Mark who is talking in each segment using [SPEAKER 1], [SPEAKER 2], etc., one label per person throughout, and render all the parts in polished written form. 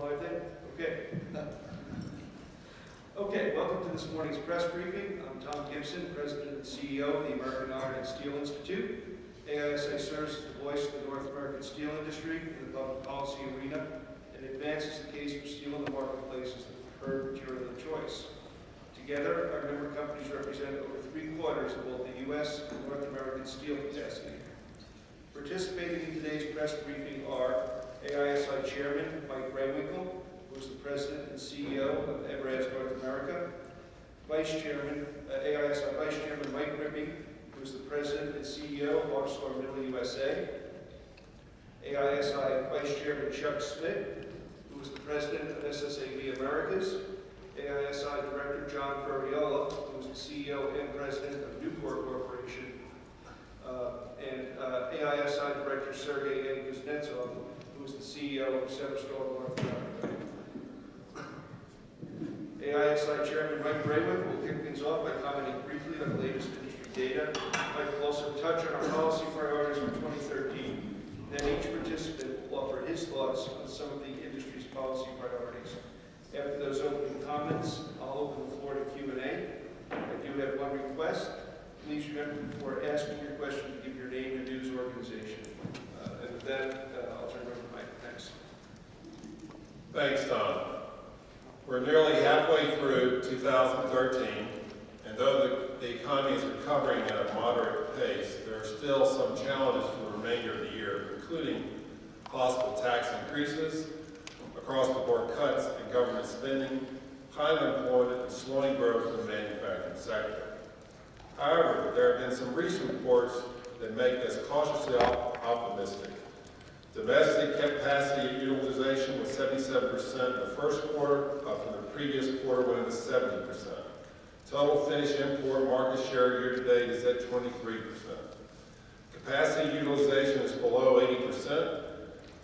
[SPEAKER 1] live then? Okay. Okay, welcome to this morning's press briefing. I'm Tom Gibson, President and CEO of the American Iron and Steel Institute. AISI serves as the voice of the North American steel industry in the public policy arena and advances the case for steel in the marketplace as the preferred material of choice. Together, our member companies represent over 3/4 of both the U.S. and North American steel capacity. Participating in today's press briefing are AISI Chairman Mike Rehwinkel, who is the President and CEO of EVRAZ North America, AISI Vice Chairman Mike Rippey, who is the President and CEO of ArcelorMittal USA, AISI Vice Chairman Chuck Schmitt, who is the President of SSAB Americas, AISI Director John Ferriola, who is the CEO and President of Nucor Corporation, and AISI Director Sergei and Kuznetsov, who is the CEO of Severstal, North America. AISI Chairman Mike Rehwinkel will kick things off by commenting briefly on the latest industry data. Mike will also touch on our policy priorities for 2013. Then each participant will offer his thoughts on some of the industry's policy priorities. After those opening comments, I'll open the floor to Q&A. I do have one request. Please remember before asking your question to give your name and news organization. And with that, I'll turn it over to Mike. Thanks.
[SPEAKER 2] Thanks, Tom. We're nearly halfway through 2013, and though the economy is recovering at a moderate pace, there are still some challenges for the remainder of the year, including possible tax increases, across-the-board cuts in government spending, high unemployment, and slowing growth in the manufacturing sector. However, there have been some recent reports that make us cautiously optimistic. Domestic capacity utilization was 77% in the first quarter, up from the previous quarter when it was 70%. Total finished import market share year-to-date is at 23%. Capacity utilization is below 80%,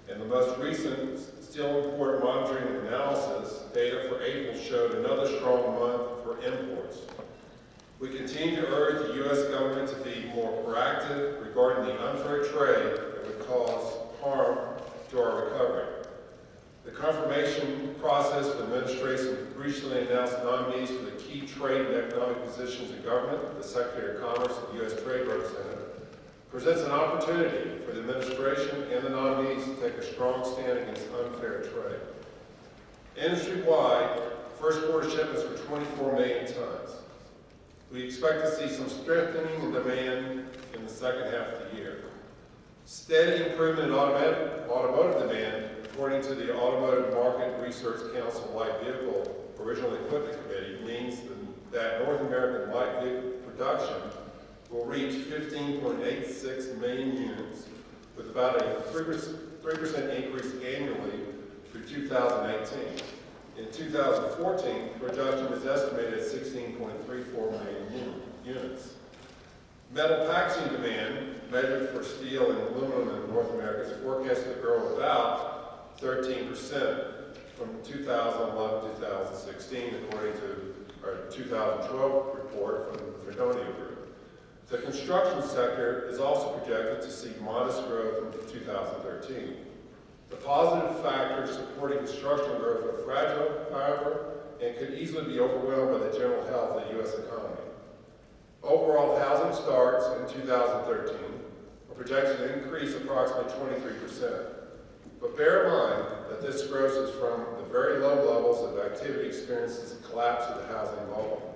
[SPEAKER 2] and the most recent steel import monitoring and analysis data for April showed another strong month for imports. We continue to urge the U.S. government to be more proactive regarding the unfair trade that would cause harm to our recovery. The confirmation process for the administration recently announced nominees for the key trade and economic positions in government, the Secretary of Commerce and the U.S. Trade Representative, presents an opportunity for the administration and the nominees to take a strong stand against unfair trade. Industry-wide, first quarter shipments were 24 million tons. We expect to see some strengthening in demand in the second half of the year. Steady improvement in automotive demand, according to the Automotive Market Research Council Light Vehicle Original Equipment Committee, means that North American light vehicle production will reach 15.86 million units, with about a 3% increase annually through 2018. In 2014, production is estimated at 16.34 million units. Metal packaging demand, measured for steel and aluminum in North America, is forecast to grow about 13% from 2011 to 2016, according to our 2012 report from the Ferriola Group. The construction sector is also projected to see modest growth in 2013. The positive factors supporting construction growth are fragile, however, and could easily be overwhelmed by the general health of the U.S. economy. Overall housing starts in 2013 are projected to increase approximately 23%. But bear in mind that this growth is from the very low levels of activity experienced since the collapse of the housing bubble.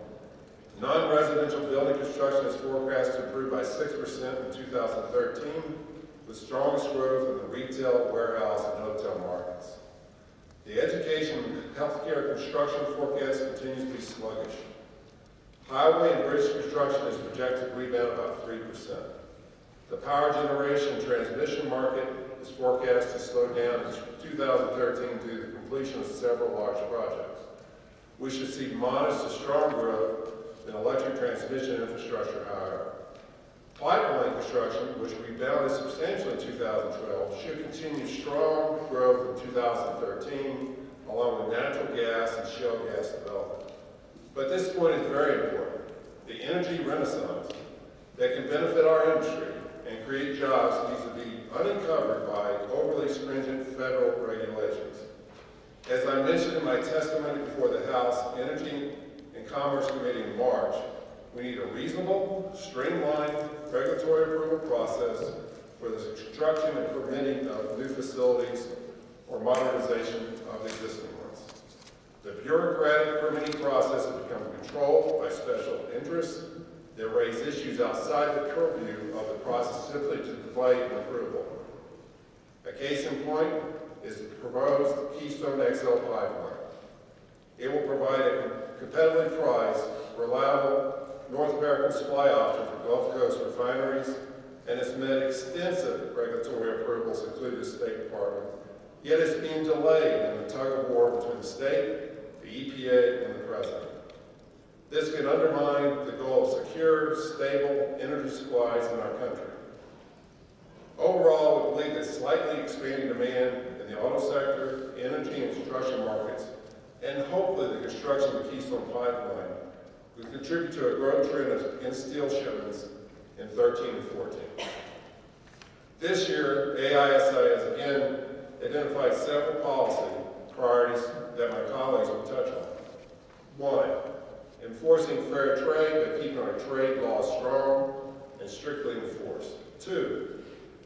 [SPEAKER 2] Non-residential building construction is forecast to improve by 6% in 2013, with strongest growth in the retail, warehouse, and hotel markets. The education, healthcare construction forecast continues to be sluggish. Highway and bridge construction is projected to rebound about 3%. The power generation and transmission market is forecast to slow down in 2013 due to the completion of several large projects. We should see modest to strong growth in electric transmission infrastructure, however. Pipeline construction, which rebounded substantially in 2012, should continue strong growth in 2013, along with natural gas and shale gas development. But this point is very important. The energy renaissance that can benefit our industry and create jobs needs to be unencumbered by overly stringent federal regulations. As House Energy and Commerce Committee in March, we need a reasonable, streamlined regulatory approval process for the construction and permitting of new facilities or modernization of existing ones. The bureaucratic permitting process has become controlled by special interests that raise issues outside the purview of the process simply to delay an approval. A case in point is the proposed Keystone XL pipeline. It will provide a competitively priced, reliable North American supply option for Gulf Coast refineries, and has met extensive regulatory approvals, including the State Department, yet it's being delayed in the tug-of-war between the state, the EPA, and the President. This can undermine the goal of secure, stable energy supplies in our country. Overall, we believe that slightly expanding demand in the auto sector, energy and construction markets, and hopefully the construction of the Keystone Pipeline will contribute to a growth trend in steel shipments in 13 and 14. This year, AISI has again identified several policy priorities that my colleagues will touch on. 1, enforcing fair trade by keeping our trade laws strong and strictly enforced. 2,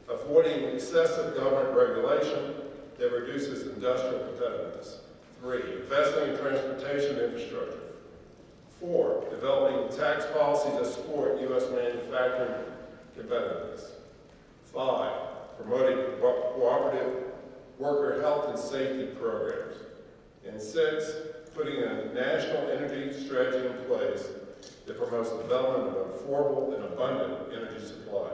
[SPEAKER 2] avoiding excessive government regulation that reduces industrial competitiveness. 3, investing in transportation infrastructure. 4, developing tax policies that support U.S. manufacturing competitiveness. 5, promoting cooperative worker health and safety programs. And 6, putting a national energy strategy in place that promotes the development of an affordable and abundant energy supply.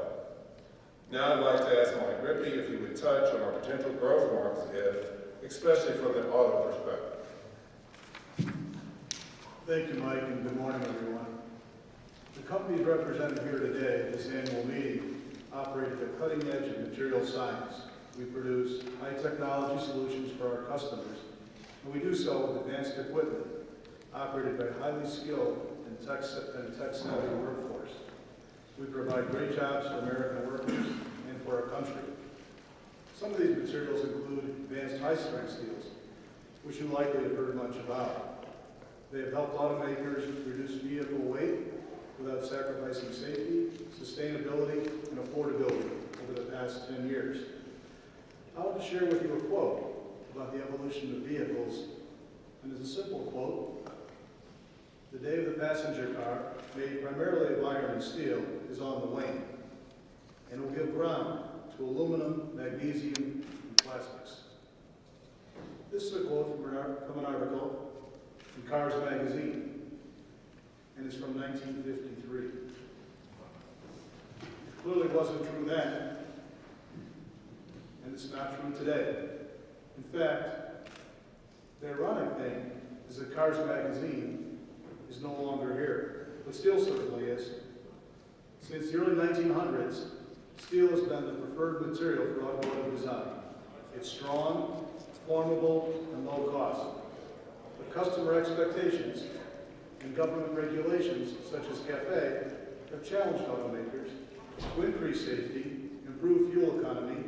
[SPEAKER 2] Now I'd like to ask Mike Rippey if he would touch on our potential growth markets ahead, especially from the auto perspective.
[SPEAKER 3] Thank you, Mike, and good morning, everyone. The companies represented here today at this annual meeting operate at the cutting edge of material science. We produce high-technology solutions for our customers, and we do so with advanced equipment operated by highly skilled and tech-savvy workforce. We provide great jobs for American workers and for our country. Some of these materials include advanced high-strength steels, which you likely have heard much about. They have helped automakers reduce vehicle weight without sacrificing safety, sustainability, and affordability over the past 10 years. I want to share with you a quote about the evolution of vehicles, and it's a simple quote. The day of the passenger car, made primarily of iron and steel, is on the wane, and will give ground to aluminum, magnesium, and plastics. This is a quote from an article in Cars magazine, and it's from 1953. It clearly wasn't true then, and it's not true today. In fact, the ironic thing is that Cars magazine is no longer here, but steel certainly is. Since the early 1900s, steel has been the preferred material for automotive design. It's strong, formable, and low cost. But customer expectations and government regulations, such as CAFE, have challenged automakers to increase safety, improve fuel economy,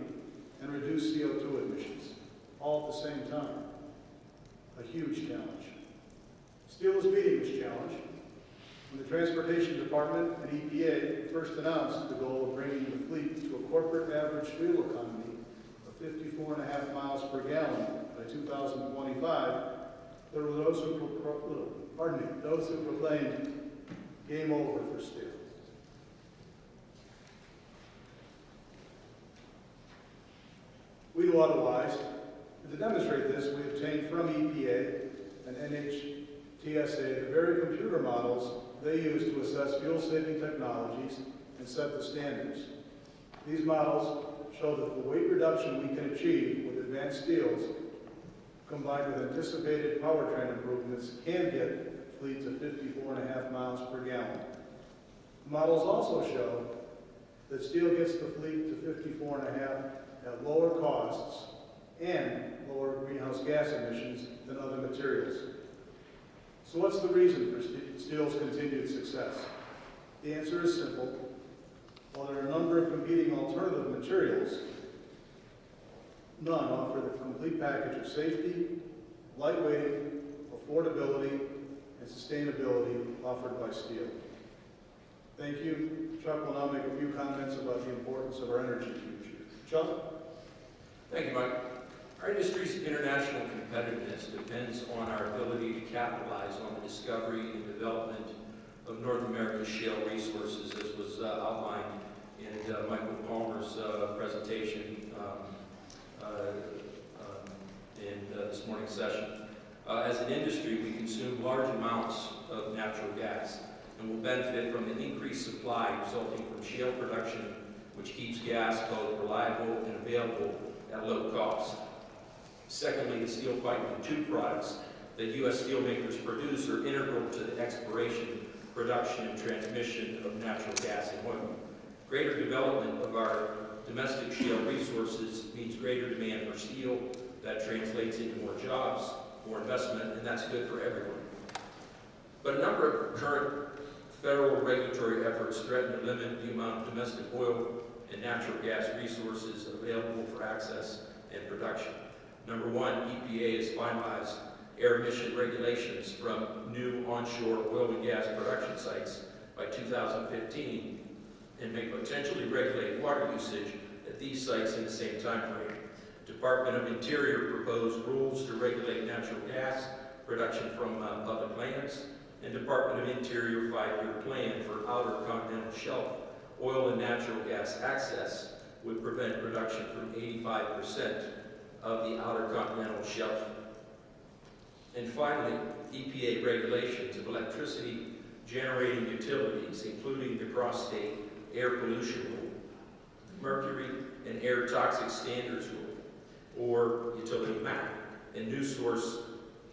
[SPEAKER 3] and reduce CO2 emissions, all at the same time. A huge challenge. Steel is meeting this challenge. When the Transportation Department and EPA first announced the goal of bringing the fleet to a corporate average fuel economy of 54.5 miles per gallon by 2025, there were those who proclaimed game over for steel. We do otherwise. And to demonstrate this, we obtained from EPA and NHTSA the very computer models they use to assess fuel-saving technologies and set the standards. These models show that the weight reduction we can achieve with advanced steels, combined with anticipated powertrain improvements, can get fleet to 54.5 miles per gallon. The models also show that steel gets the fleet to 54.5 at lower costs and lower greenhouse gas emissions than other materials. So what's the reason for steel's continued success? The answer is simple. While there are a number of competing alternative materials, none offer the complete package of safety, lightweighting, affordability, and sustainability offered by steel. Thank you. Chuck will now make a few comments about the importance of our energy future. Chuck?
[SPEAKER 4] Thank you, Mike. Our industry's international competitiveness depends on our ability to capitalize on the discovery and development of North America's shale resources, as was outlined in Michael Palmer's presentation in this morning's session. As an industry, we consume large amounts of natural gas and will benefit from the increased supply resulting from shale production, which keeps gas both reliable and available at low cost. Secondly, the steel pipe and tube products that U.S. steelmakers produce are integral to the exploration, production, and transmission of natural gas and oil. Greater development of our domestic shale resources means greater demand for steel. That translates into more jobs, more investment, and that's good for everyone. But a number of current federal regulatory efforts threaten to limit the amount of domestic oil and natural gas resources available for access and production. Number one, EPA has finalized air emission regulations from new onshore oil and gas production sites by 2015 and may potentially regulate water usage at these sites in the same time frame. Department of Interior proposed rules to regulate natural gas production from public lands, and Department of Interior 5-year plan for outer continental shelf oil and natural gas access would prevent production from 85% of the outer continental shelf. And finally, EPA regulations of electricity generating utilities, including the cross-state air pollution rule, the mercury and air toxic standards rule, or utility MAC, and new source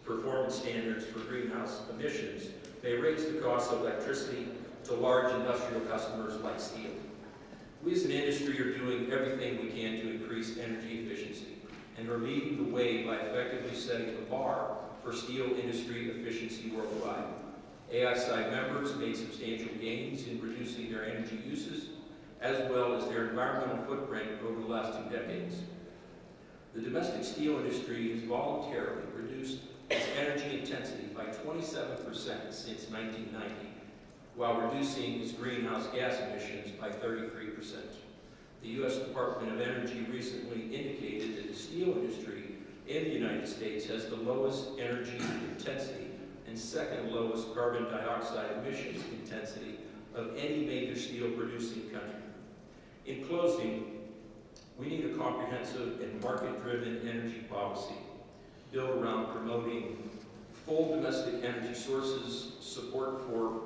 [SPEAKER 4] performance standards for greenhouse emissions may raise the cost of electricity to large industrial customers like steel. We as an industry are doing everything we can to increase energy efficiency and are leading the way by effectively setting the bar for steel industry efficiency worldwide. AISI members made substantial gains in reducing their energy uses as well as their environmental footprint over the last 2 decades. The domestic steel industry has voluntarily reduced its energy intensity by 27% since 1990, while reducing its greenhouse gas emissions by 33%. The U.S. Department of Energy recently indicated that the steel industry in the United States has the lowest energy intensity and second lowest carbon dioxide emissions intensity of any major steel producing country. In closing, we need a comprehensive and market-driven energy policy built around promoting full domestic energy sources, support for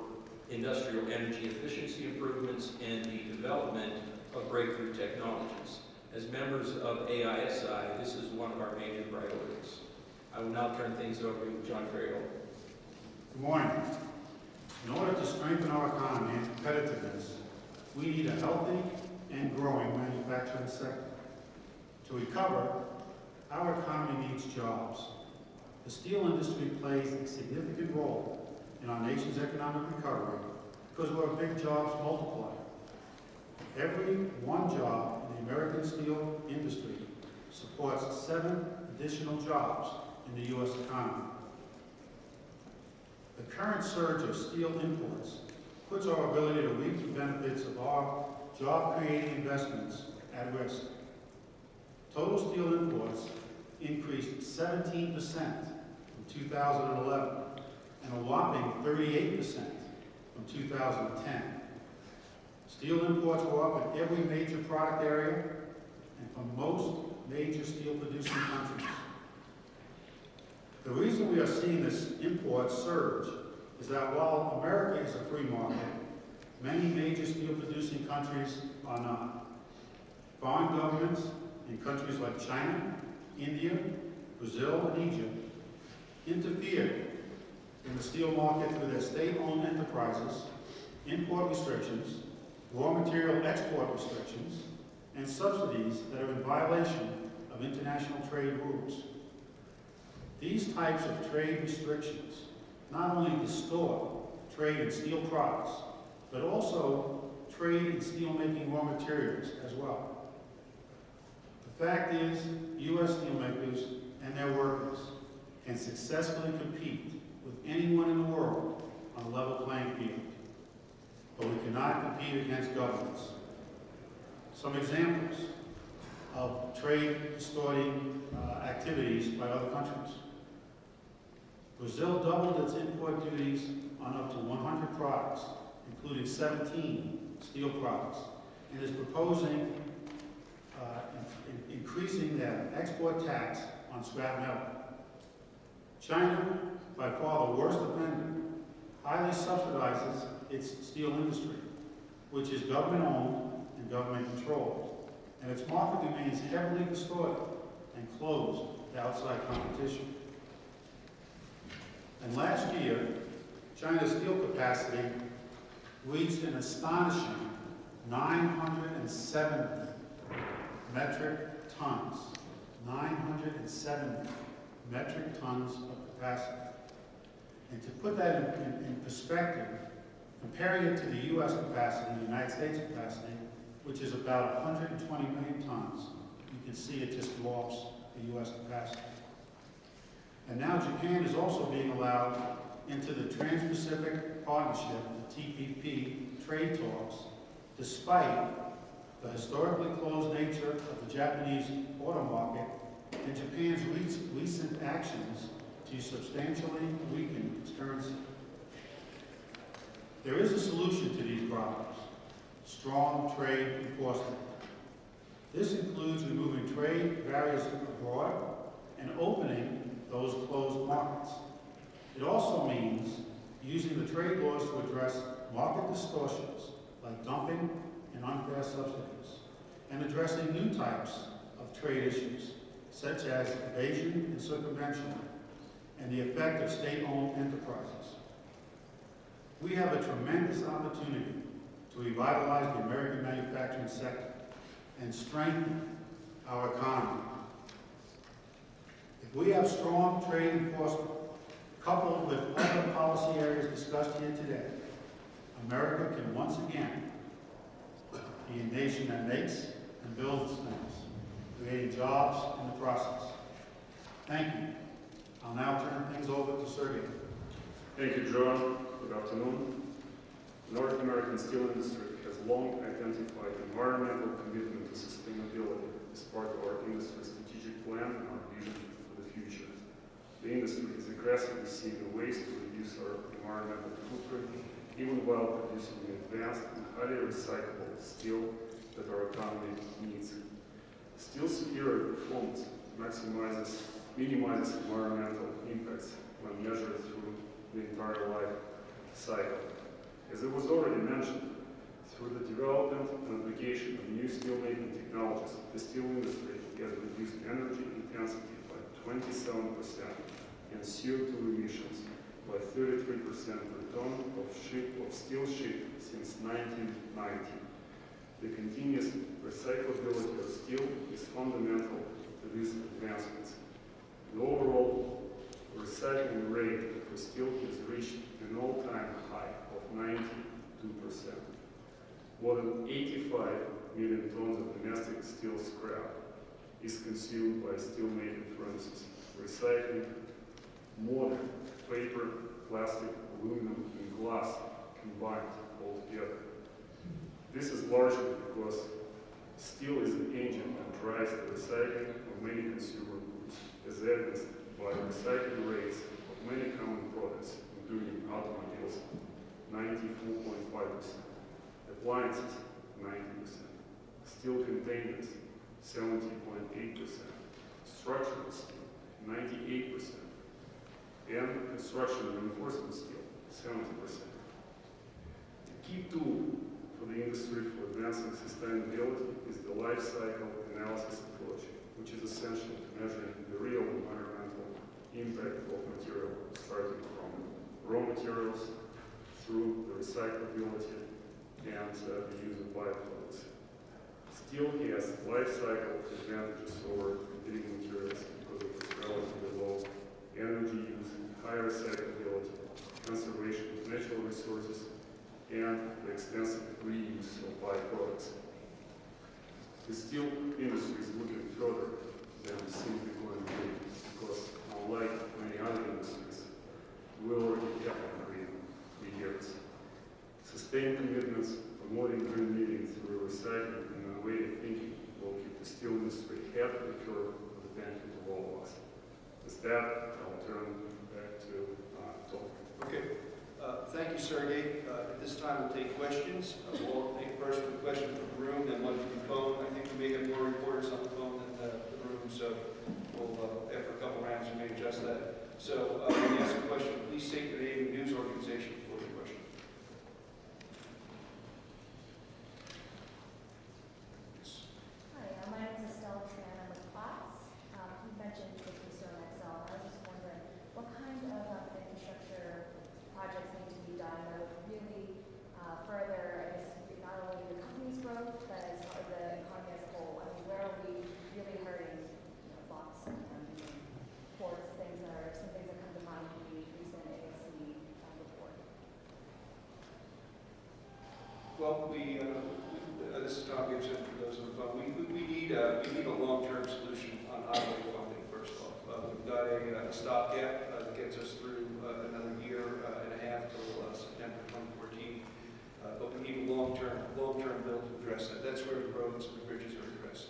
[SPEAKER 4] industrial energy efficiency improvements, and the development of breakthrough technologies. As members of AISI, this is one of our major priorities. I will now turn things over to John Ferriola.
[SPEAKER 5] Good morning. In order to strengthen our economy and competitiveness, we need a healthy and growing manufacturing sector. To recover, our economy needs jobs. The steel industry plays a significant role in our nation's economic recovery because we're a big jobs multiplier. Every one job in the American steel industry supports 7 additional jobs in the U.S. economy. The current surge of steel imports puts our ability to reap the benefits of our job-creating investments at risk. Total steel imports increased 17% from 2011 and a whopping 38% from 2010. Steel imports were up in every major product area and from most major steel-producing countries. The reason we are seeing this import surge is that while America is a free market, many major steel-producing countries are not. Foreign governments in countries like China, India, Brazil, and Egypt interfere in the steel market through their state-owned enterprises, import restrictions, raw material export restrictions, and subsidies that are in violation of international trade rules. These types of trade restrictions not only distort trade in steel products, but also trade in steel-making raw materials as well. The fact is, U.S. steelmakers and their workers can can successfully compete with anyone in the world on a level playing field, but we cannot compete against governments. Some examples of trade distorting activities by other countries. Brazil doubled its import duties on up to 100 products, including 17 steel products, and is proposing increasing their export tax on scrap metal. China, by far the worst offender, highly subsidizes its steel industry, which is government-owned and government-controlled, and its market remains heavily distorted and closed to outside competition. And last year, China's steel capacity reached an astonishing 970 metric tons. 970 metric tons of capacity. And to put that in perspective, comparing it to the U.S. capacity, the United States capacity, which is about 120 million tons, you can see it just dwarfs the U.S. capacity. And now Japan is also being allowed into the Trans-Pacific Partnership, the TPP, trade talks, despite the historically closed nature of the Japanese auto market and Japan's recent actions to substantially weaken its currency. There is a solution to these problems: strong trade enforcement. This includes removing trade barriers abroad and opening those closed markets. It also means using the trade laws to address market distortions like dumping and unfair subsidies, and addressing new types of trade issues such as evasion and circumvention and the effect of state-owned enterprises. We have a tremendous opportunity to revitalize the American manufacturing sector and strengthen our economy. If we have strong trade enforcement, coupled with other policy areas discussed here today, America can once again be a nation that makes and builds things, creating jobs in the process. Thank you. I'll now turn things over to Sergei.
[SPEAKER 6] Thank you, John. Good afternoon. The North American steel industry has long identified environmental commitment to sustainability as part of our industry's strategic plan and our vision for the future. The industry is aggressively seeking ways to reduce our environmental footprint, even while producing advanced and highly recyclable steel that our economy needs. Steel's superior performance minimizes environmental impacts when measured through the entire life cycle. As it was already mentioned, through the development and application of new steelmaking technologies, the steel industry has reduced energy intensity by 27% and CO2 emissions by 33% per ton of steel shipped since 1990. The continuous recyclability of steel is fundamental to these advancements. The overall recycling rate for steel has reached an all-time high of 92%. More than 85 million tons of domestic steel scrap is consumed by steelmaking furnaces, recycling more than paper, plastic, aluminum, and glass combined altogether. This is largely because steel is the engine that drives the recycling of many consumer goods, as evidenced by recycling rates of many common products, including automobiles, 94.5%, appliances, 90%, steel containers, 70.8%, structural steel, 98%, and construction reinforcement steel, 70%. The key tool for the industry for advancing sustainability is the life cycle analysis approach, which is essential to measuring the real environmental impact of material, starting from raw materials through the recyclability and the use of byproducts. Steel has life cycle advantages over competing materials because of its relatively low energy use, high recyclability, conservation of natural resources, and the extensive reuse of byproducts. The steel industry is looking further than simply going green, because unlike many other that, I'll turn back to Tom.
[SPEAKER 1] Okay. Thank you, Sergei. At this time, we'll take questions. We'll take first a question from the room, then one from the phone. I think we may have more reporters on the phone than the room, so we'll, after a couple rounds, we may adjust that. So, when you ask a question, please state your name and news organization before the question.
[SPEAKER 7] Hi, my name is Estelle Tran. I'm with Class. You mentioned the Keystone XL. I was just wondering what kind of infrastructure projects need to be done that would really further, I guess, not only the company's growth, but as part of the economy as a whole. I mean, where are we really hurting, lots and ports, some things that come to mind in the recent AISI report.
[SPEAKER 1] Well, this is Tom Gibson for those on the phone. We need a long-term solution on highway funding, first off. We've got a stopgap that gets us through another year and a half till September 2014. But we need a long-term bill to address that. That's where the roads and the bridges are addressed.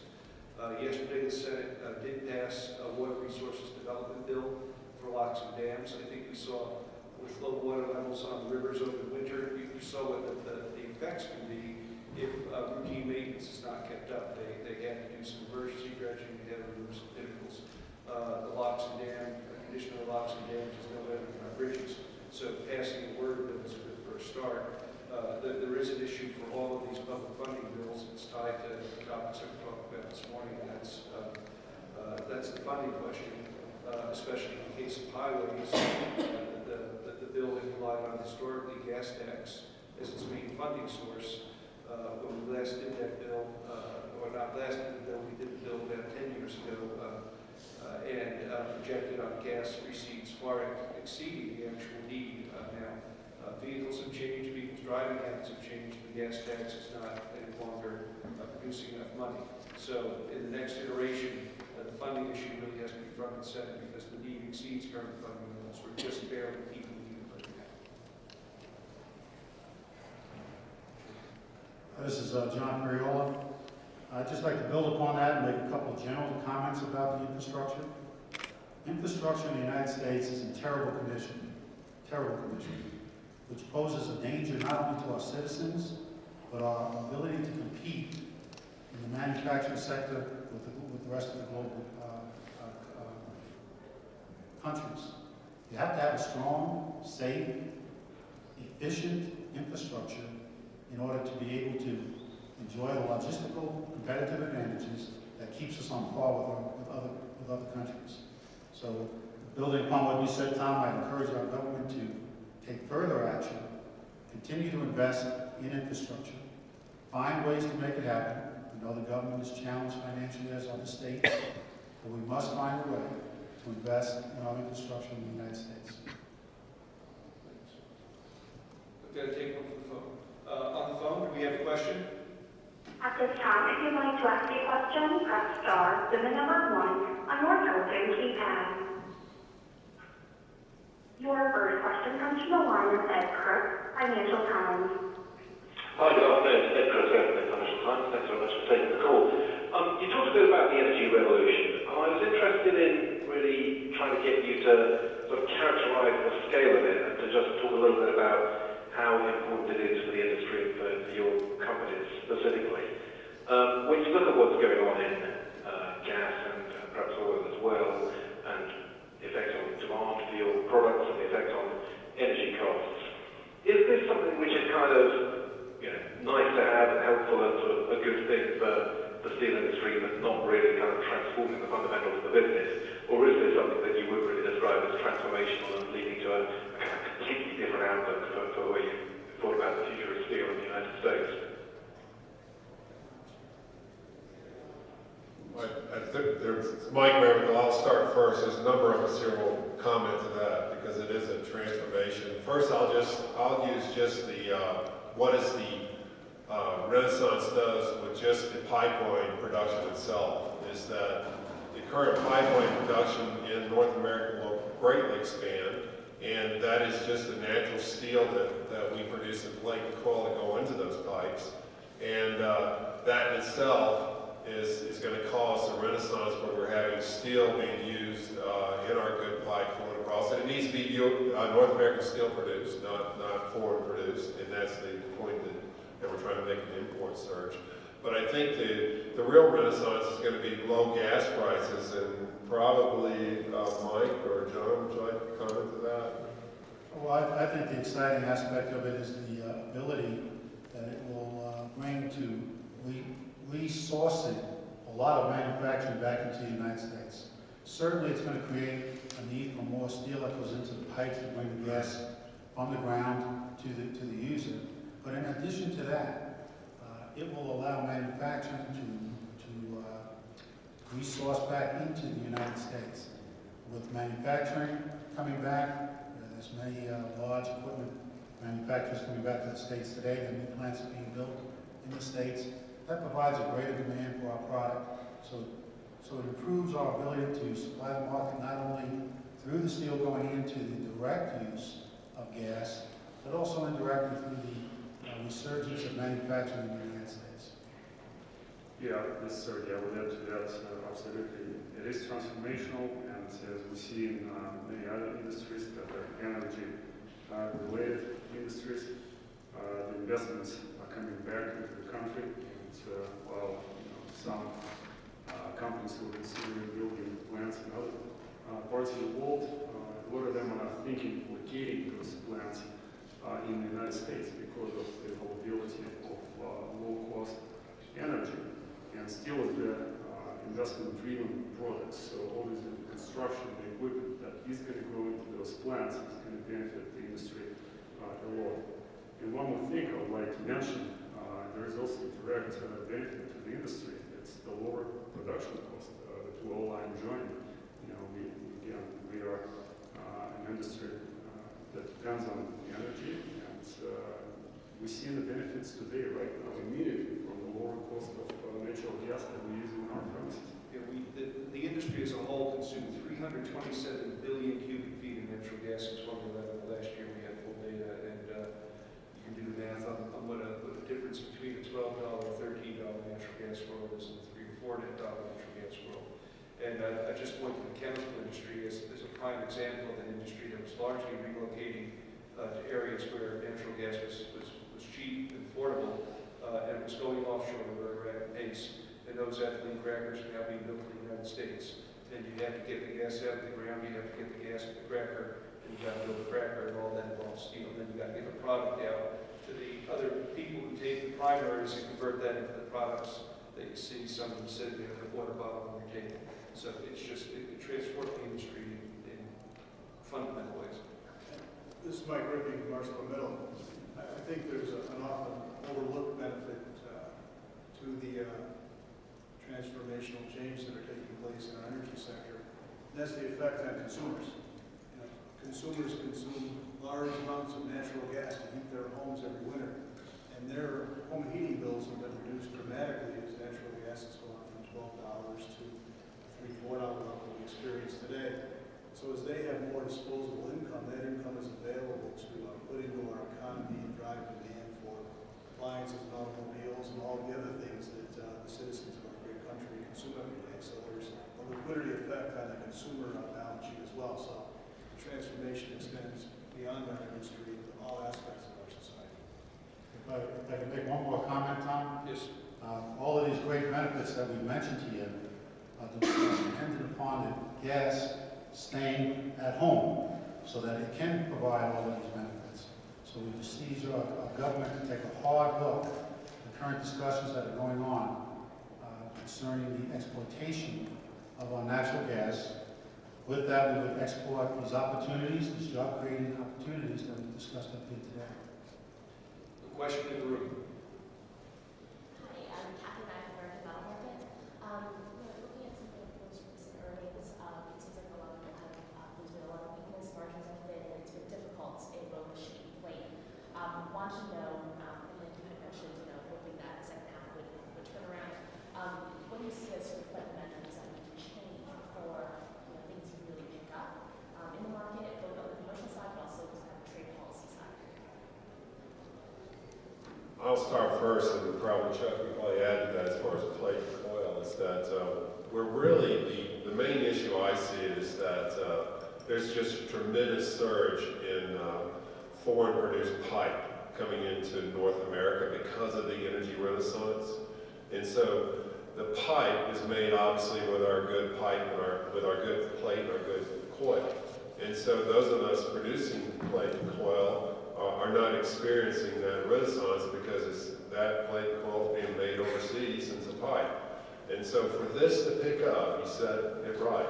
[SPEAKER 1] Yesterday, the Senate did pass a water resources development bill for locks and dams. I think we saw with low water levels on the rivers over the winter, you saw what the effects can be if routine maintenance is not kept up. They had to do some emergency dredging, they had to remove some pinnacles. The locks and dam, condition of the locks and dams is no better than our bridges. So passing a word bill is a good first start. There is an issue for all of these public funding bills. It's tied to the topics that we talked about this morning. That's the funding question, especially in the case of highways. The bill had relied on historically gas tax as its main funding source. When we last did that bill, or not last did the bill, we did the bill about 10 years ago, and projected on gas receipts far exceeding the actual need now. Vehicles have changed, people's driving habits have changed, the gas tax is not any longer producing enough money. So in the next iteration, the funding issue really has to be front and center because the need exceeds current funding levels. We're just barely keeping the need right now.
[SPEAKER 5] This is John Ferriola. I'd just like to build upon that and make a couple of general comments about the infrastructure. Infrastructure in the United States is in terrible condition, which poses a danger not only to our citizens, but our ability to compete in the manufacturing sector with the rest of the global countries. You have to have a strong, safe, efficient infrastructure in order to be able to enjoy the logistical competitive advantages that keeps us on par with other countries. So, building upon what you said, Tom, I encourage our government to take further action, continue to invest in infrastructure, find ways to make it happen. We know the government is challenged financially as are the states, but we must find a way to invest in our infrastructure in the United States.
[SPEAKER 1] We've got to take one from the phone. On the phone, do we have a question?
[SPEAKER 8] At this time, if you'd like to ask a question, press star, then the number 1 on your telephone keypad. Your first question comes from the line of Ed Crook, Financial Times.
[SPEAKER 9] Hi, good afternoon. It's Ed Crook, Financial Times. Thanks very much for taking the call. You talked a bit about the energy revolution. I was interested in really trying to get you to sort of characterize the scale of it and to just talk a little bit about how important it is for the industry and for your companies specifically. When you look at what's going on in gas and perhaps oil as well, and the effect on demand for your products and the effect on energy costs, is this something which is kind of nice to have and helpful and sort of a good thing for the steel industry but not really kind of transforming the fundamentals of the business? Or is this something that you would really describe as transformational and leading to a kind of completely different outlook for the way you thought about the future of steel in the United States?
[SPEAKER 2] I think there's Mike Rehwinkel. I'll start first. There's a number of us here who will comment to that because it is a transformation. First, I'll use just the what is the Renaissance does with just the pipeline production itself is that the current pipeline production in North America will greatly expand, and that is just the natural steel that we produce at Lake Colo to go into those pipes, and that in itself is going to cause a renaissance where we're having steel being used in our goods steel, North American steel produced, not foreign produced, and that's the point that we're trying to make an import surge. But I think the real renaissance is going to be low gas prices, and probably Mike or John, would you like to comment to that?
[SPEAKER 5] Well, I think the exciting aspect of it is the ability that it will bring to resourcing a lot of manufacturing back into the United States. Certainly it's going to create a need for more steel that goes into the pipes to bring the gas from the ground to the user. But in addition to that, it will allow manufacturing to resource back into the United States. With manufacturing coming back, there's many large equipment manufacturers coming back to the States today. There are new plants are being built in the States. That provides a greater demand for our product. So it improves our ability to supply the market not only through the steel going into the direct use of gas, but also indirectly through the resurgence of manufacturing in the United States.
[SPEAKER 6] Yeah, this Sergei, I would add to that absolutely. It is transformational, and as we see in many other industries that are energy-related industries, the investments are coming back into the country, and while some companies will consider building plants in other parts of the world, a lot of them are thinking of locating those plants in the United States because of the availability of low-cost energy. And steel is the investment-driven product, so always in the construction, the equipment that is going to go into those plants is going to benefit the industry a lot. And one more thing I would like to mention, there is also a direct benefit to the industry. It's the lower production cost that we all are enjoying. We are an industry that depends on energy, and we see the benefits today, right now, immediately from the lower cost of natural gas that we use in our furnaces.
[SPEAKER 1] Yeah, the industry as a whole consumed 327 billion cubic feet of natural gas in 2011. Last year we had full data, and you can do the math on what the difference between a $12 or $13 natural gas world is and the $3 or $4 natural gas world. And I just point to the chemical industry as a prime example of an industry that was largely relocating to areas where natural gas was cheap and affordable, and was going offshore at a very rapid pace. And those ethylene crackers are now being built in the United States. And you have to get the gas out of the ground, you have to get the gas at the cracker, and you got to build a cracker, and all that involves steel. Then you got to get the product out to the other people who take the primaries and convert that into the products that you see some of them sitting there with a water bottle on your table. So it's just, it transformed the industry in fundamental ways.
[SPEAKER 3] This is Mike Rippey from ArcelorMittal. I think there's an often overlooked benefit to the transformational changes that are taking place in our energy sector. And that's the effect on consumers. Consumers consume large amounts of natural gas to heat their homes every winter. And their home heating bills have been reduced dramatically as natural gas has gone from $12 to $3 or $4 level we experience today. So as they have more disposable income, that income is available to put into our economy and drive demand for appliances and automobiles and all the other things that the citizens of our great country consume every day. So there's a liquidity effect on the consumer balance sheet as well. So the transformation extends beyond our industry to all aspects of our society.
[SPEAKER 5] If I can make one more comment, Tom?
[SPEAKER 1] Yes.
[SPEAKER 5] All of these great benefits that we mentioned to you are dependent upon the gas staying at home so that it can provide all of these benefits. So we beseech our government to take a hard look at the current discussions that are going on concerning the exploitation of our natural gas. With that, we would export these opportunities, these job-creating opportunities that we discussed up here today.
[SPEAKER 1] The question in the room.
[SPEAKER 7] Hi, I'm Kathy Meyer from Market. Looking at some of the most recent earnings, it seems like a lot of them there's been a lot of weakness, margins have been, and it's been difficult in both the shipping plate. Want to know, and then you had mentioned, hoping that the second half would turn around. What do you see as sort of fundamentals that need to change before things really pick up in the market, both on the commercial side, but also kind of the trade policy side?
[SPEAKER 2] I'll start first, and probably Chuck can probably add to that as far as plate and coil, is that we're really, the main issue I see is that there's just a tremendous surge in foreign-produced pipe coming into North America because of the energy renaissance. And so the pipe is made obviously with our good pipe and with our good plate and our good coil. And so those of us producing plate and coil are not experiencing that renaissance because that plate and coil is being made overseas into pipe. And so for this to pick up, you said it right.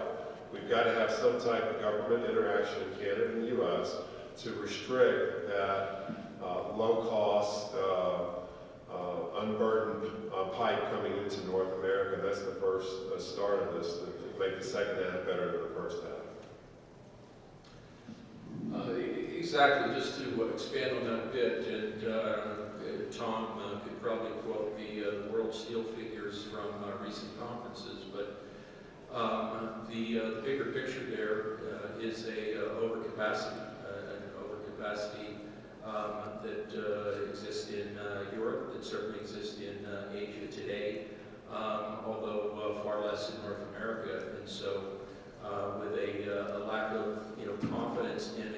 [SPEAKER 2] We've got to have some type of government interaction in Canada and the U.S. to restrict that low-cost, unburdened pipe coming into North America. That's the first start of this, to make the second half better than the first half.
[SPEAKER 4] Exactly, just to expand on that a bit, and Tom could probably quote the world steel figures from recent conferences, but the bigger picture there is a overcapacity that exists in Europe, that certainly exists in Asia today, although far less in North America. And so with a lack of confidence in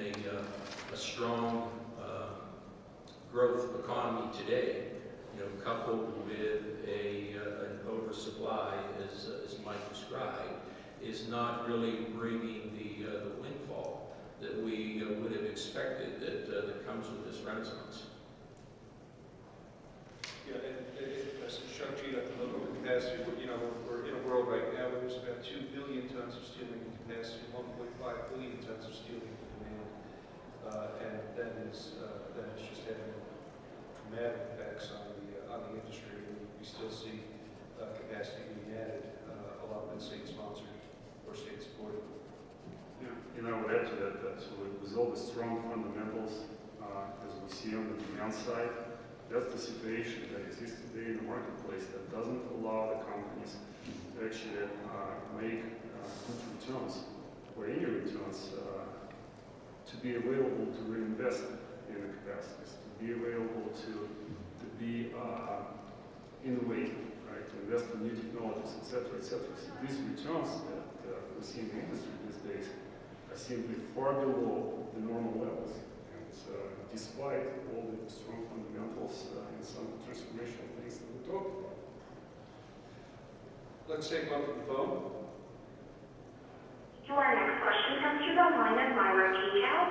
[SPEAKER 4] a strong growth economy today, coupled with an oversupply, as Mike described, is not really bringing the windfall that we would have expected that comes with this renaissance.
[SPEAKER 1] Yeah, and as Chuck G up the local capacity, we're in a world right now where there's about 2 billion tons of steelmaking capacity, 1.5 billion tons of steelmaking demand, and that is just having dramatic effects on the industry. And we still see capacity being added, a lot of it state-sponsored or state-supported.
[SPEAKER 6] Yeah, I would add to that with all the strong fundamentals, as we see on the demand side, that's the situation that exists today in the marketplace that doesn't allow the companies to actually make good returns or any returns to be available to reinvest in the capacities, to be available to be innovative, right, to invest in new technologies, etc., etc. So these returns that we see in the industry these days are simply far below the normal levels. Despite all the strong fundamentals and some transformational things that we talked about.
[SPEAKER 1] Let's take one from the phone.
[SPEAKER 8] Your next question comes through the line of Myra Keyhow,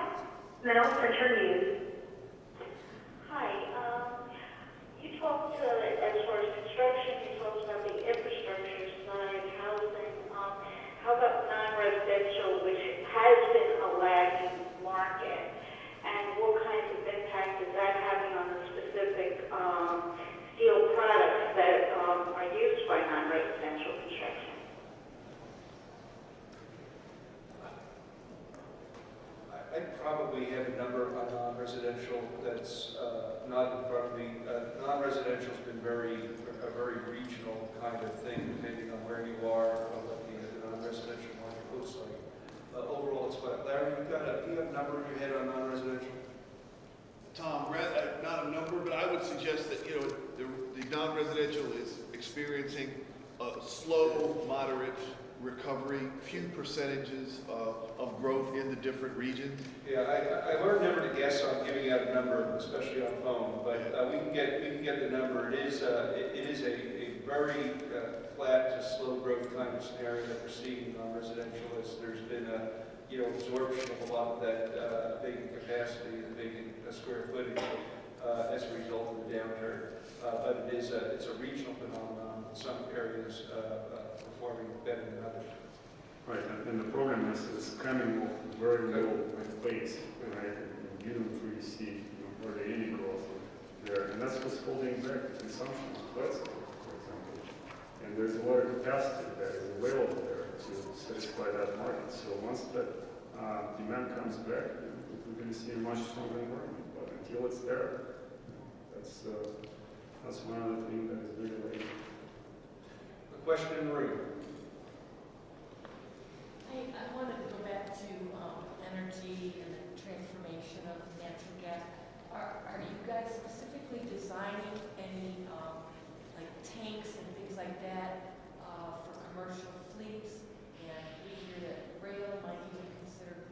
[SPEAKER 8] Middle Center News.
[SPEAKER 10] Hi. You talked, as far as construction, you talked about the infrastructure side, housing. How about non-residential, which has been a lagging market? And what kind of impact is that having on the specific steel products that are used by non-residential construction?
[SPEAKER 1] I probably have a number on non-residential that's not in front of me. Non-residential has been a very regional kind of thing, depending on where you are, what the non-residential market looks like. Overall, it's flat. Larry, do you have a number in your head on non-residential?
[SPEAKER 11] Tom, not a number, but I would suggest that the non-residential is experiencing a slow, moderate recovery, few percentages of growth in the different regions.
[SPEAKER 1] Yeah, I learned never to guess on giving out a number, especially on phone. But we can get the number. It is a very flat to slow growth kind of scenario that we're seeing in non-residential. As there's been absorption of a lot of that vacant capacity, the vacant square footage as a result of the downturn. But it's a regional phenomenon. Some areas performing better than others.
[SPEAKER 6] Right, and the problem is coming off very low base, right? And you don't really see hardly any growth there, and that's what's holding back the consumption of plastic, for example. And there's a lot of capacity that is available there to satisfy that market. So once that demand comes back, we're going to see a much stronger environment. But until it's there, that's one of the things that is really late.
[SPEAKER 1] A question in the room.
[SPEAKER 12] I wanted to go back to energy and the transformation of natural gas. Are you guys specifically designing any like tanks and things like that for commercial fleets? And we hear that rail might even consider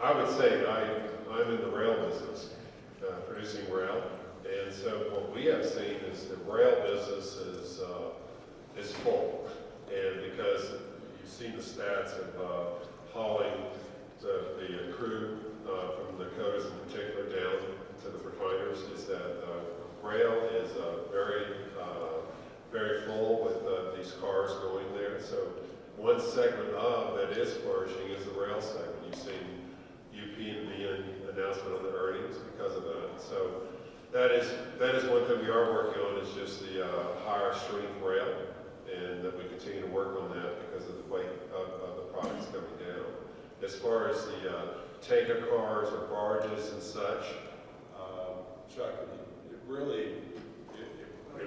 [SPEAKER 2] I would say I'm in the rail business, producing rail, and so what we have seen is the rail business is full, and because you've seen the stats of hauling the crude from the Dakotas in particular down to the refiners, is that rail is very full with these cars going there. So one segment of that is flourishing is the rail segment. You've seen UP and BN announcement on the earnings because of that. So that is one thing we are working on, is just the higher strength rail, and that we continue to work on that because of the weight of the products coming down. As far as the tanker cars or barges and such, Chuck, it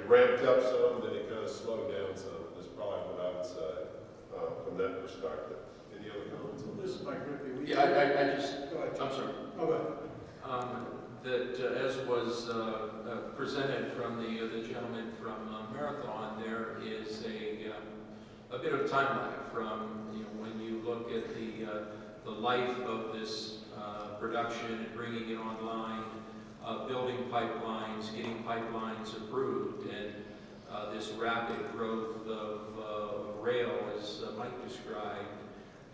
[SPEAKER 2] ramped up some, then it kind of slowed down some. That's probably what I would say from that perspective. Any other comments on
[SPEAKER 3] This is Mike Rippey.
[SPEAKER 4] Yeah, I just,
[SPEAKER 3] Go ahead.
[SPEAKER 4] I'm sorry.
[SPEAKER 3] Oh, go ahead.
[SPEAKER 4] That as was presented from the gentleman from Marathon, there is a bit of time lag from, when you look at the life of this production and bringing it online, building pipelines, getting pipelines approved, and this rapid growth of rail, as Mike described,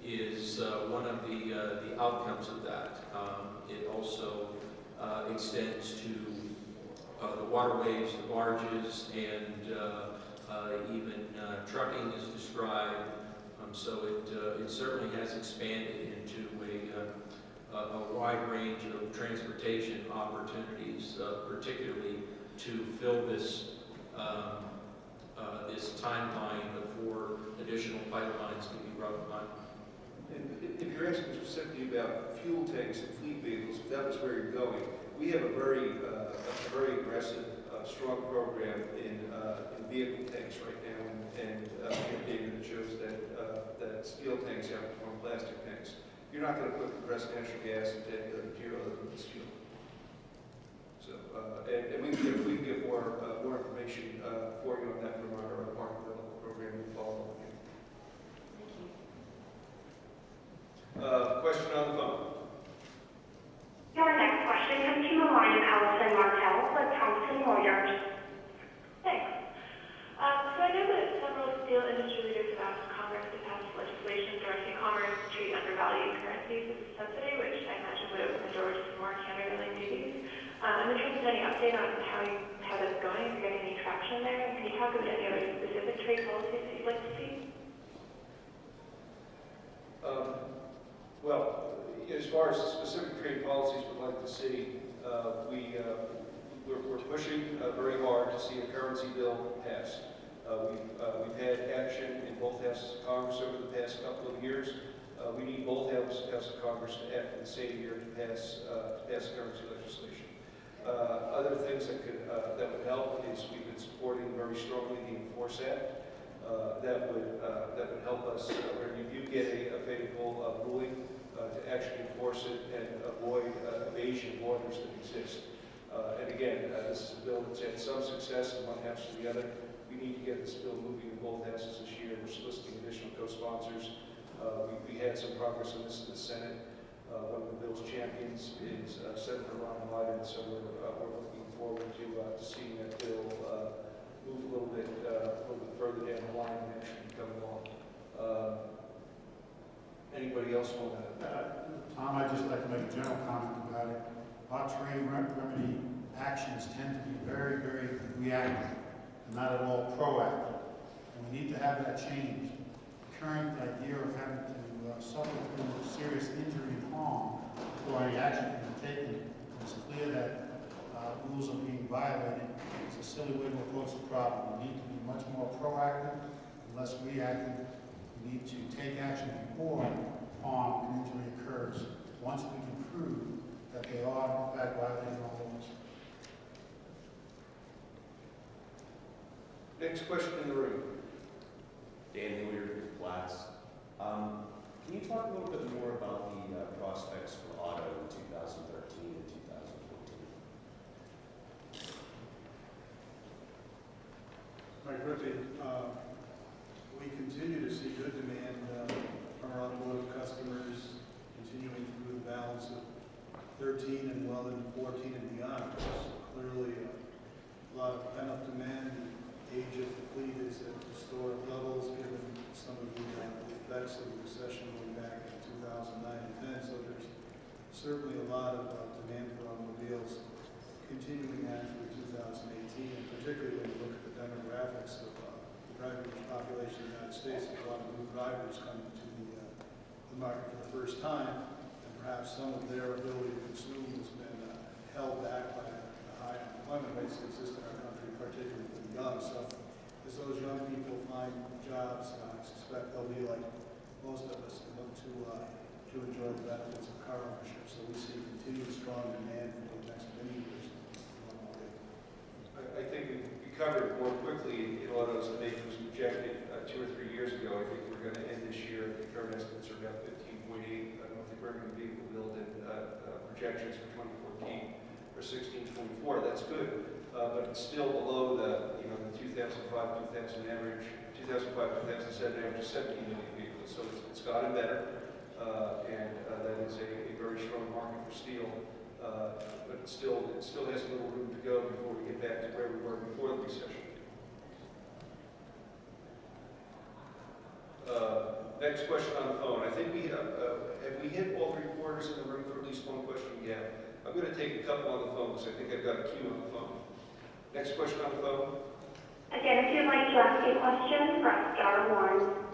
[SPEAKER 4] is one of the outcomes of that. It also extends to the waterways, the barges, and even trucking is described. So it certainly has expanded into a wide range of transportation opportunities, particularly to fill this this timeline before additional pipelines can be brought online.
[SPEAKER 1] And if you're asking specifically about fuel tanks and fleet vehicles, if that was where you're going, we have a very aggressive, strong program in vehicle tanks right now, and we have data that shows that steel tanks outperform plastic tanks. You're not going to put compressed natural gas into any other material other than steel. So, and we can get more information for you on that from our market development program we follow. Question on the phone.
[SPEAKER 8] Your next question comes from the line of Allison Martell with Thomson Reuters.
[SPEAKER 10] Thanks. So I know that several steel industry leaders have asked Congress to pass legislation directing commerce to treat undervalued currencies as a subsidy, which I imagine would open the doors to more countervailing duties. I'm interested in any update on how that's going, if you're getting any traction there, and can you talk about any other specific trade policies that you'd like to see?
[SPEAKER 1] Well, as far as specific trade policies we'd like to see, we're pushing very hard to see a currency bill passed. We've had action in both houses of Congress over the past couple of years. We need both houses of Congress to act in the same year to pass currency legislation. Other things that would help is we've been supporting very strongly the Enforce Act. That would help us where you do get a favorable ruling to actually enforce it and avoid evasion of orders that exist. And again, this is a bill that's had some success in one house or the other. We need to get this bill moving in both houses this year. We're soliciting additional co-sponsors. We had some progress on this in the Senate. One of the bill's champions is Senator Ron Wyden, so we're looking forward to seeing that bill move a little bit further down the line and actually come along. Anybody else want to?
[SPEAKER 5] Tom, I'd just like to make a general comment about it. Our trade remedy actions tend to be very, very reactive and not at all proactive. And we need to have that change. The current idea of having to suffer through serious injury and harm before any action can be taken, it's clear that rules are being violated. It's a silly way to approach the problem. We need to be much more proactive and less reactive. We need to take action before harm and injury occurs, once we can prove that they are, in fact, violating our laws.
[SPEAKER 1] Next question in the room.
[SPEAKER 13] Dan Hilliard with Platts. Can you talk a little bit more about the prospects for auto in 2013 and 2014?
[SPEAKER 3] Mike Rippey, we continue to see good demand from our automotive customers, continuing through the balance effects of the recession going back in 2009 and 10. So there's certainly a lot of demand for automobiles continuing on through 2018, and particularly when you look at the demographics of the driving population in the United States. There's a lot of new drivers coming to the market for the first time, and perhaps some of their ability to consume has been held back by the high unemployment rates that exist in our country, particularly for the young. So as those young people find jobs, I suspect they'll be like most of us and look to enjoy the benefits of car ownership. So we see continued strong demand for the next many years.
[SPEAKER 1] I think we covered more quickly in autos than maybe was projected 2 or 3 years ago. I think we're going to end this year, the current estimates are about 15.8. I don't think we're going to be able to build in projections for 2014 or 16.4. That's good, but it's still below the 2005-2007 average. 2005-2007 average is 17 million vehicles, so it's gotten better, and that is a very strong market for steel. But it still has a little room to go before we get back to where we were before the recession. Next question on the phone. I think we have we hit all the reporters in the room for at least one question we have? I'm going to take a couple on the phone because I think I've got a queue on the phone. Next question on the phone.
[SPEAKER 8] Again, if you'd like to ask a question, press star 1.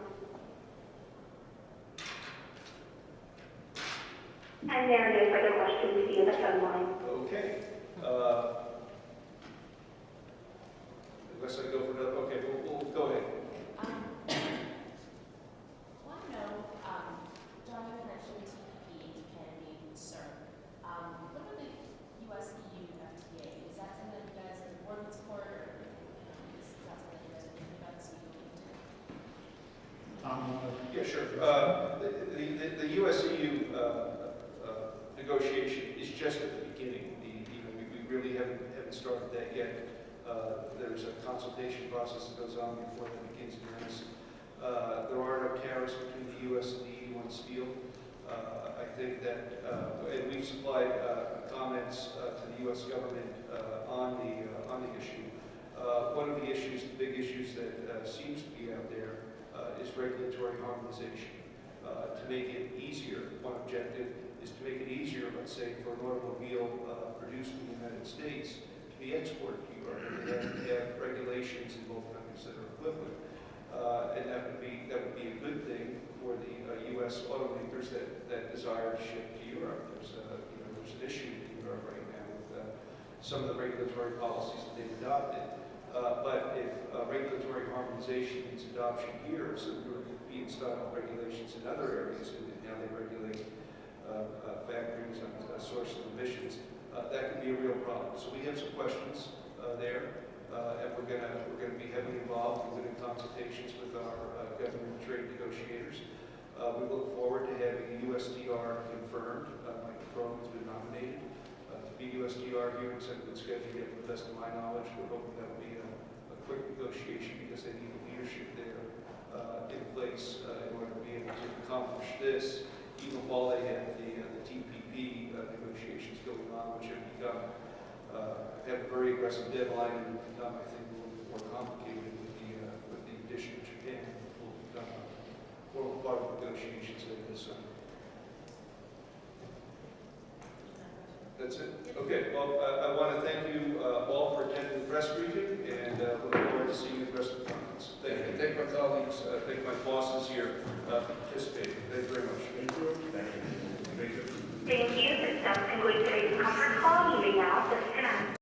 [SPEAKER 8] And there are no further questions via the phone line.
[SPEAKER 1] Okay. Unless I go for another. Okay, we'll go ahead.
[SPEAKER 14] Well, I know, John, you mentioned TPP can be a concern. What about the US-EU FTA? Is that something that you guys are working support, or is that something that you guys are thinking about
[SPEAKER 5] Tom,
[SPEAKER 1] Yeah, sure. The US-EU negotiation is just at the beginning. We really haven't started that yet. There's a consultation process that goes on before that begins in earnest. There are no tariffs between the U.S. and the EU on steel. I think that, and we've supplied comments to the U.S. government on the issue. One of the issues, the big issues that seems to be out there is regulatory harmonization. To make it easier, one objective is to make it easier, let's say, for an automobile produced in the United States to be exported to Europe. And they have regulations in both countries that are equivalent. And that would be a good thing for the U.S. automakers that desire to ship to Europe. There's an issue in Europe right now with some of the regulatory policies that they've adopted. But if regulatory harmonization means adoption here, so European style regulations in other areas, and how they regulate factories and sources of emissions, that could be a real problem. So we have some questions there, and we're going to be heavily involved. We've been in consultations with our government trade negotiators. We look forward to having a USTR confirmed. Mike Crone has been nominated to be USTR here in Senator schedule. Yet, to the best of my knowledge, we're hoping that will be a quick negotiation because they need leadership there in place in order to be able to accomplish this, even while they have the TPP negotiations going on, which have become have a very aggressive deadline and become, I think, a little bit more complicated with the addition of Japan. It will become a formal part of the negotiations later this summer. That's it. Okay. Well, I want to thank you all for attending the press briefing, and look forward to seeing you the rest of the conference. Thank you. Thank my colleagues, thank my bosses here for participating. Thank you very much.
[SPEAKER 5] Thank you. Thank you.
[SPEAKER 8] Thank you. This does conclude today's conference call. You may now disconnect.